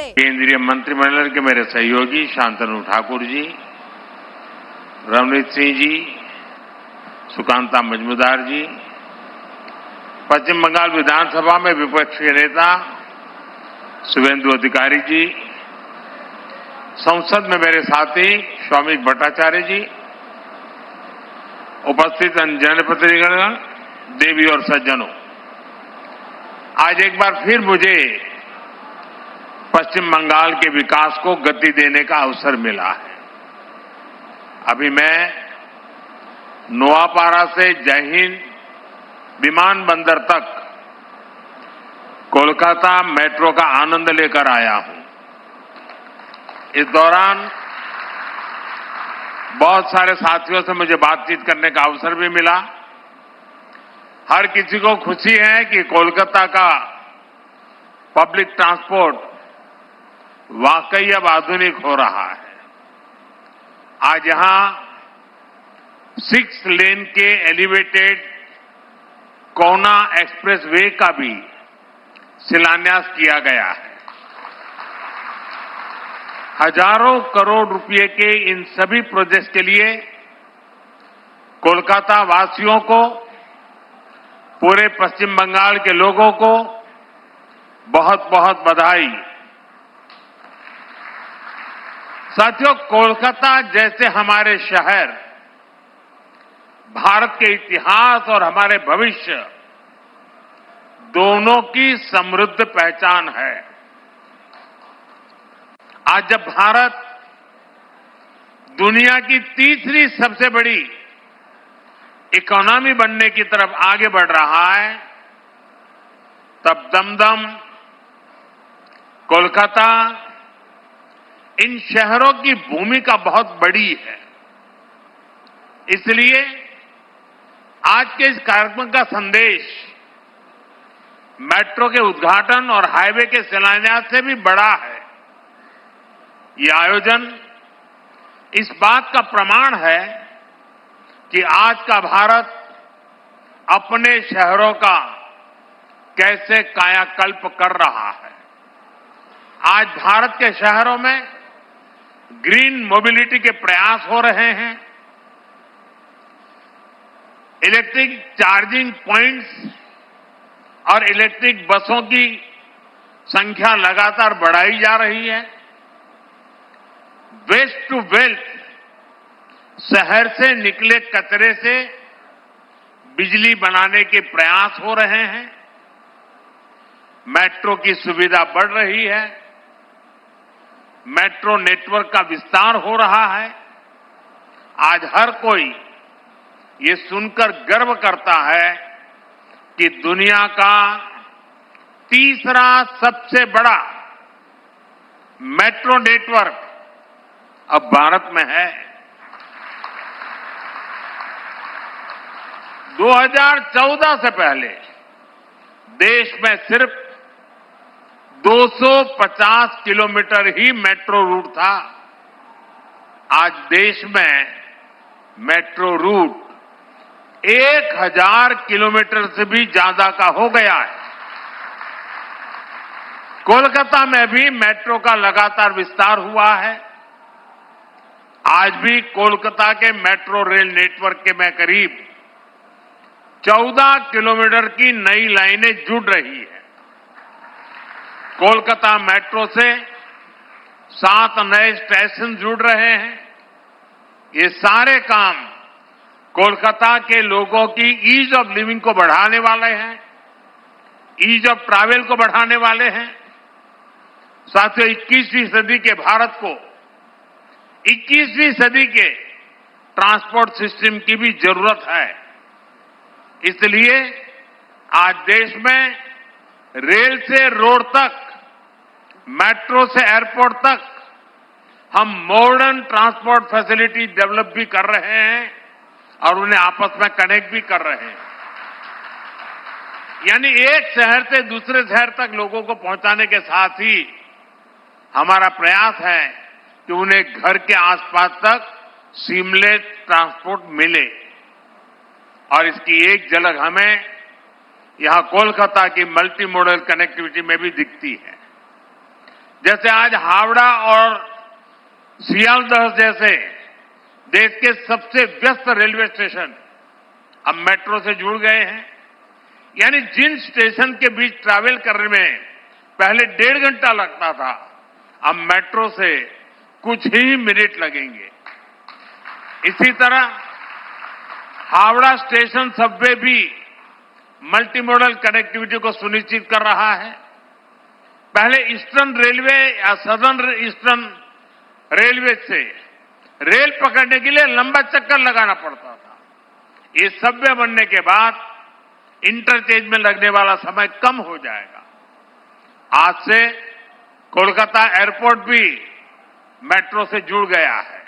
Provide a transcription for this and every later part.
केंद्रीय मंत्रिमंडल के मेरे सहयोगी शांतनु ठाकुर जी, रवनीत सिंह जी, सुकांता मजूमदार जी, पश्चिम बंगाल विधानसभा में विपक्ष के नेता शुभेंदु अधिकारी जी, संसद में मेरे साथी शौमिक भट्टाचार्य जी, उपस्थित जनप्रतिनिधिगण, देवी और सज्जनों, आज एक बार फिर मुझे पश्चिम बंगाल के विकास को गति देने का अवसर मिला है। अभी मैं नोआपाड़ा से जय हिंद विमानबंदर तक कोलकाता मेट्रो का आनंद लेकर आया हूं। इस दौरान बहुत सारे साथियों से मुझे बातचीत करने का अवसर भी मिला। हर किसी को खुशी है कि कोलकाता का पब्लिक ट्रांसपोर्ट वाकई अब आधुनिक हो रहा है। आज यहां 6 लेन के एलिवेटेड कोना एक्सप्रेस वे का भी शिलान्यास किया गया है। हजारों करोड़ रुपए के इन सभी प्रोजेक्ट्स के लिए कोलकाता वासियों को, पूरे पश्चिम बंगाल के लोगों को बहुत बहुत बधाई। साथियों, कोलकाता जैसे हमारे शहर भारत के इतिहास और हमारे भविष्य दोनों की समृद्ध पहचान है। आज जब भारत दुनिया की तीसरी सबसे बड़ी इकोनॉमी बनने की तरफ आगे बढ़ रहा है, तब दमदम, कोलकाता, इन शहरों की भूमिका बहुत बड़ी है। इसलिए आज के इस कार्यक्रम का संदेश मेट्रो के उद्घाटन और हाईवे के शिलान्यास से भी बड़ा है। ये आयोजन इस बात का प्रमाण है कि आज का भारत अपने शहरों का कैसे कायाकल्प कर रहा है। आज भारत के शहरों में ग्रीन मोबिलिटी के प्रयास हो रहे हैं। इलेक्ट्रिक चार्जिंग पॉइंट्स और इलेक्ट्रिक बसों की संख्या लगातार बढ़ाई जा रही है। वेस्ट टू वेल्थ, शहर से निकले कचरे से बिजली बनाने के प्रयास हो रहे हैं। मेट्रो की सुविधा बढ़ रही है। मेट्रो नेटवर्क का विस्तार हो रहा है। आज हर कोई ये सुनकर गर्व करता है कि दुनिया का तीसरा सबसे बड़ा मेट्रो नेटवर्क अब भारत में है। 2014 से पहले देश में सिर्फ 250 किलोमीटर ही मेट्रो रूट था। आज देश में मेट्रो रूट 1000 किलोमीटर से भी ज्यादा का हो गया है। कोलकाता में भी मेट्रो का लगातार विस्तार हुआ है। आज भी कोलकाता के मेट्रो रेल नेटवर्क के में करीब 14 किलोमीटर की नई लाइनें जुड़ रही है। कोलकाता मेट्रो से 7 नए स्टेशन जुड़ रहे हैं। ये सारे काम कोलकाता के लोगों की ईज ऑफ लिविंग को बढ़ाने वाले हैं, ईज ऑफ ट्रैवल को बढ़ाने वाले हैं। साथियों, 21वीं सदी के भारत को 21वीं सदी के ट्रांसपोर्ट सिस्टम की भी जरूरत है। इसलिए आज देश में रेल से रोड तक, मेट्रो से एयरपोर्ट तक हम मॉडर्न ट्रांसपोर्ट फैसिलिटी डेवलप भी कर रहे हैं और उन्हें आपस में कनेक्ट भी कर रहे हैं। यानी एक शहर से दूसरे शहर तक लोगों को पहुंचाने के साथ ही हमारा प्रयास है कि उन्हें घर के आसपास तक सीमलेस ट्रांसपोर्ट मिले। और इसकी एक झलक हमें यहां कोलकाता की मल्टी मॉडल कनेक्टिविटी में भी दिखती है। जैसे आज हावड़ा और सियालदह जैसे देश के सबसे व्यस्त रेलवे स्टेशन अब मेट्रो से जुड़ गए हैं। यानी जिन स्टेशन के बीच ट्रैवल करने में पहले 1.5 घंटा लगता था, अब मेट्रो से कुछ ही मिनट लगेंगे। इसी तरह हावड़ा स्टेशन सबवे भी मल्टी मॉडल कनेक्टिविटी को सुनिश्चित कर रहा है। पहले ईस्टर्न रेलवे या सदर्न ईस्टर्न रेलवे से रेल पकड़ने के लिए लंबा चक्कर लगाना पड़ता था। ये सबवे बनने के बाद इंटरचेंज में लगने वाला समय कम हो जाएगा। आज से कोलकाता एयरपोर्ट भी मेट्रो से जुड़ गया है।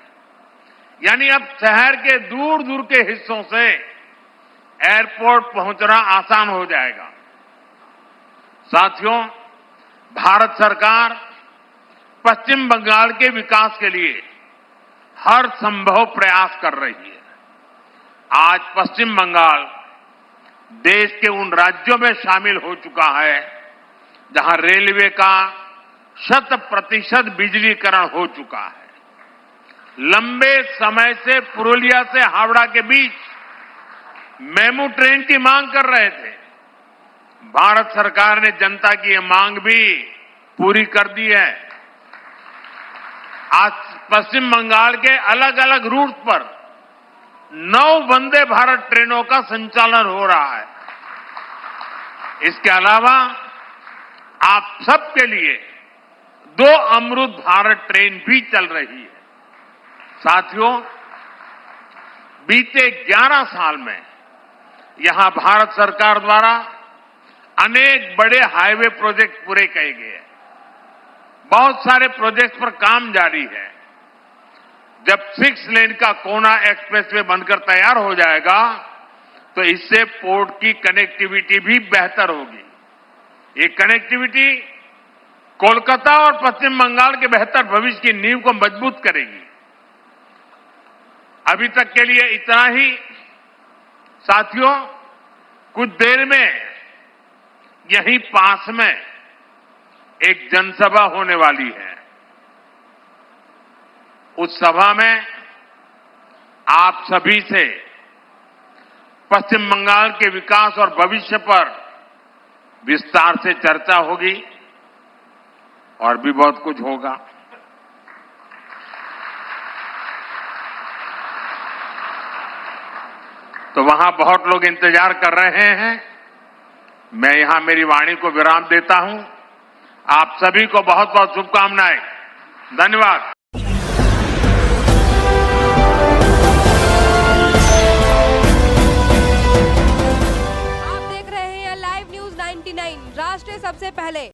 यानी अब शहर के दूर दूर के हिस्सों से एयरपोर्ट पहुंचना आसान हो जाएगा। साथियों, भारत सरकार पश्चिम बंगाल के विकास के लिए हर संभव प्रयास कर रही है। आज पश्चिम बंगाल देश के उन राज्यों में शामिल हो चुका है जहां रेलवे का 100% बिजलीकरण हो चुका है। लंबे समय से पुरुलिया से हावड़ा के बीच मेमू ट्रेन की मांग कर रहे थे। भारत सरकार ने जनता की यह मांग भी पूरी कर दी है। आज पश्चिम बंगाल के अलग अलग रूट पर 9 वंदे भारत ट्रेनों का संचालन हो रहा है। इसके अलावा आप सबके लिए 2 अमृत भारत ट्रेन भी चल रही है। साथियों, बीते 11 साल में यहां भारत सरकार द्वारा अनेक बड़े हाईवे प्रोजेक्ट पूरे किए गए हैं। बहुत सारे प्रोजेक्ट पर काम जारी है। जब 6 लेन का कोना एक्सप्रेसवे बनकर तैयार हो जाएगा तो इससे पोर्ट की कनेक्टिविटी भी बेहतर होगी। ये कनेक्टिविटी कोलकाता और पश्चिम बंगाल के बेहतर भविष्य की नींव को मजबूत करेगी। अभी तक के लिए इतना ही। साथियों, कुछ देर में यहीं पास में एक जनसभा होने वाली है। उस सभा में आप सभी से पश्चिम बंगाल के विकास और भविष्य पर विस्तार से चर्चा होगी और भी बहुत कुछ होगा। तो वहां बहुत लोग इंतजार कर रहे हैं। मैं यहां मेरी वाणी को विराम देता हूं। आप सभी को बहुत बहुत शुभकामनाएं। धन्यवाद। आप देख रहे हैं लाइव न्यूज 99 राष्ट्र सबसे पहले।